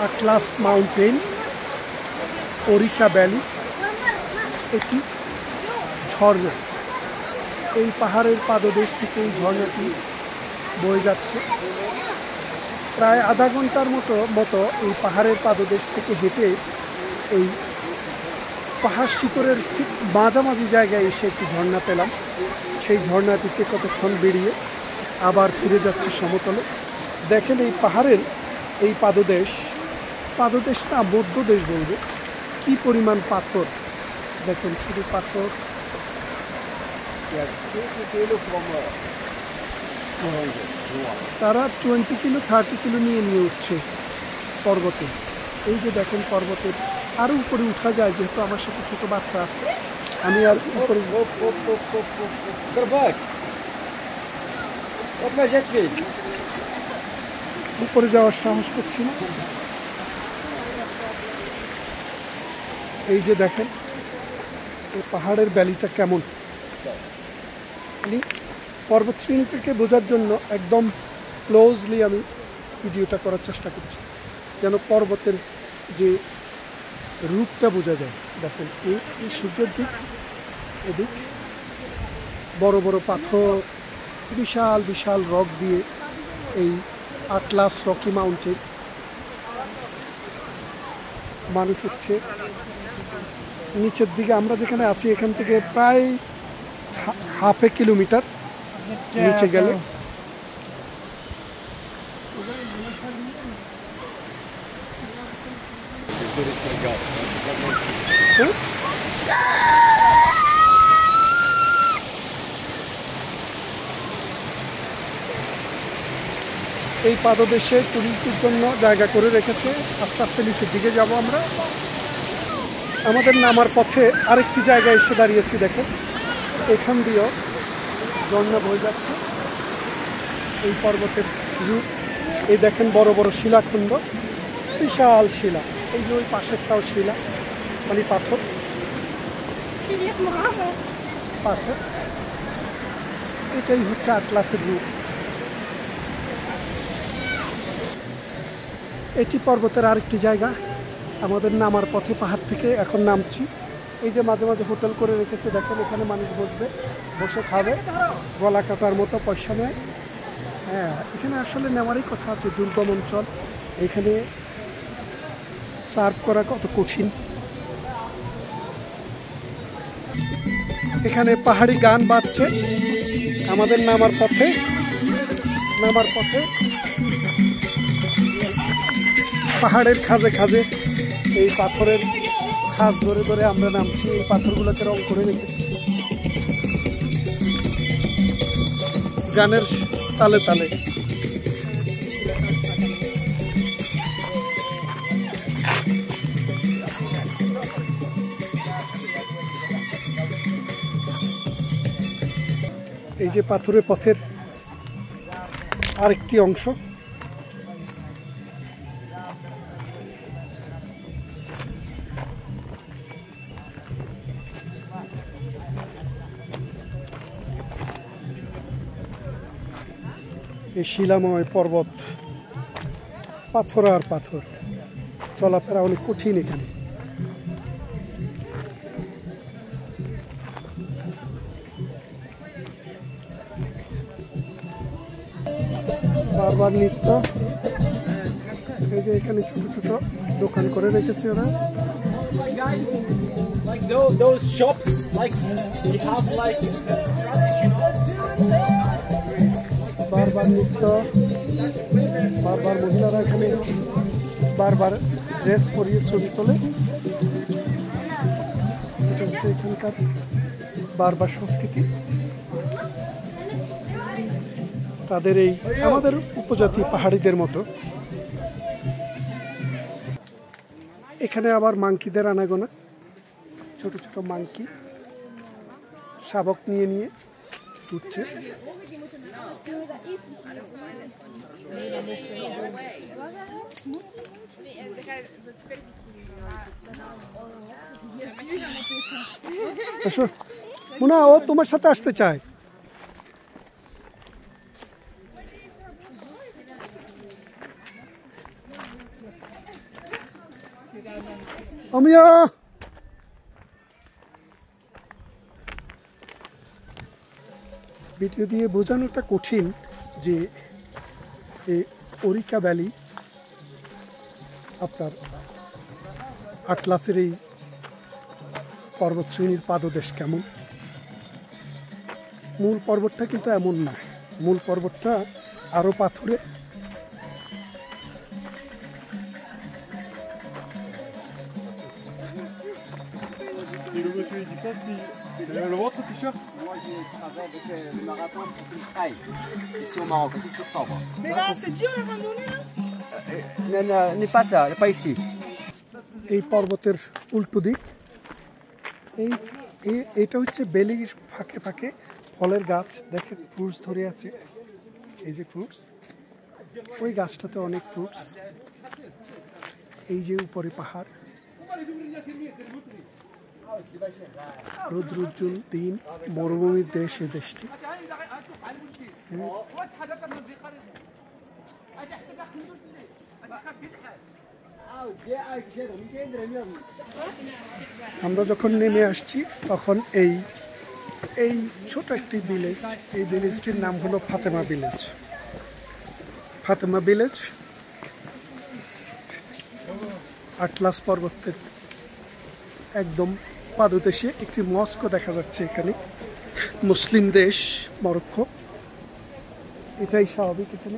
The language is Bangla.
আটলাস মাউন্টেন, ওরিকা ভ্যালি, একটি ঝর্ণা। এই পাহাড়ের পাদদেশ থেকে এই ঝর্ণাটি বয়ে যাচ্ছে। প্রায় আধা ঘন্টার মতো এই পাহাড়ের পাদদেশ থেকে হেঁটে এই পাহাড় শিখরের ঠিক মাঝামাঝি জায়গায় এসে একটি ঝর্ণা পেলাম। সেই ঝর্ণাটিতে কতক্ষণ বেরিয়ে আবার ফিরে যাচ্ছে সমতলে। দেখেন এই পাহাড়ের এই পাদদেশ না মধ্যদেশ বলবো, কি পরিমাণ পাথর দেখেন, শুধু পাথর। তারা 20 কিলো 30 কিলো নিয়ে উঠছে পর্বতে। এই যে দেখেন পর্বতের আরও উপরে উঠা যায়, যেহেতু আমার সাথে ছোট বাচ্চা আছে, আমি আর উপরে যাওয়ার সাহস করছি না। এই যে দেখেন এই পাহাড়ের ভ্যালিটা কেমন, পর্বত শ্রেণী থেকে বোঝার জন্য একদম ক্লোজলি আমি ভিডিওটা করার চেষ্টা করছি, যেন পর্বতের যে রূপটা বোঝা যায়। দেখেন এই সূর্যের দিক, এদিক বড় বড় পাথর, বিশাল বিশাল রক দিয়ে এই আটলাস রকি মাউন্টেন। মানুষ হচ্ছে নিচের দিকে, আমরা যেখানে আছি এখান থেকে প্রায় হাফ এ কিলোমিটার নিচে গেলে এই পাদদেশে টুরিস্টদের জন্য জায়গা করে রেখেছে। আস্তে আস্তে নিচের দিকে যাব আমরা। আমাদের নামার পথে আরেকটি জায়গায় এসে দাঁড়িয়েছি। দেখেন এখান দিয়েও ঝর্ণা বয়ে যাচ্ছে। এই পর্বতের রূপ, এই দেখেন বড় বড় শিলাখণ্ড, বিশাল শিলা। এই যে ওই পাশেরটাও শিলা, মানে পাথর পাথর। এটাই হচ্ছে আটলাসের রূপ। এটি পর্বতের আরেকটি জায়গা। আমাদের নামার পথে পাহাড় থেকে এখন নামছি। এই যে মাঝে মাঝে হোটেল করে রেখেছে, দেখেন এখানে মানুষ বসবে, বসে খাবে, গলা কাটার মতো পয়সা নেয়। হ্যাঁ, এখানে আসলে নেওয়ারই কথা আছে, দুর্গম অঞ্চল, এখানে সার্ভ করা কত কঠিন। এখানে পাহাড়ি গান বাজছে আমাদের নামার পথে। পাহাড়ের খাঁজে খাঁজে এই পাথরের খাঁজ ধরে ধরে আমরা নামছি। এই পাথরগুলোকে রং করে রেখেছি গানের তালে তালে। এই যে পাথরের পথের আরেকটি অংশ। এই শিলাময় পর্বত, পাথর আর পাথর, চলাফেরা অনেক কঠিন এখানে। বারবার নৃত্য। এই যে এখানে ছোট ছোট দোকান করে রেখেছে ওরা। বারবার নৃত্য, বারবার মহিলারা এখানে বারবার ড্রেস পরিয়ে ছবি তোলে। এটা হচ্ছে এখানকার বারবার সংস্কৃতি। তাদের এই আমাদের উপজাতি পাহাড়িদের মতো। এখানে আবার মাংকিদের আনাগোনা, ছোট ছোট মাংকি শাবক নিয়ে নিয়ে উঠছে। মুনা, ও তোমার সাথে আসতে চায়। আমিয়া ভিডিও দিয়ে বোঝানোটা কঠিন যে এই ওরিকা ভ্যালি আপনার আটলাসের এই পর্বতশ্রেণীর পাদদেশ কেমন। মূল পর্বতটা কিন্তু এমন না, মূল পর্বতটা আরও পাথুরে। Si le monsieur il dit ça, si c'est le votre t-shirt. Moi j'ai travaillé avec le marathon pour le trail ici au Maroc, c'est septembre. Mais là, c'est dur la randonnée là. Non, n'est pas ça, pas ici. এই পর্বতের উল্টো দিক, এটা হচ্ছে বেলির ফাঁকে ফাঁকে ফলের গাছ। দেখেন ফ্রুটস ধরে আছে, এই যে ফ্রুটস, ওই গাছটাতে অনেক ফ্রুটস। এই যে উপরে পাহাড়, রৌদ্রোজ্জ্বল দিন, মরুভূমির দেশ এ দেশটি। আমরা যখন নেমে আসছি তখন এই ছোট একটি ভিলেজ, এই ভিলেজটির নাম হলো Fatema village. Fatema village atlas পর্বতের একদম পাদদেশে একটি মস্কো দেখা যাচ্ছে এখানে। মুসলিম দেশ মরক্কো, এটাই স্বাভাবিক এখানে।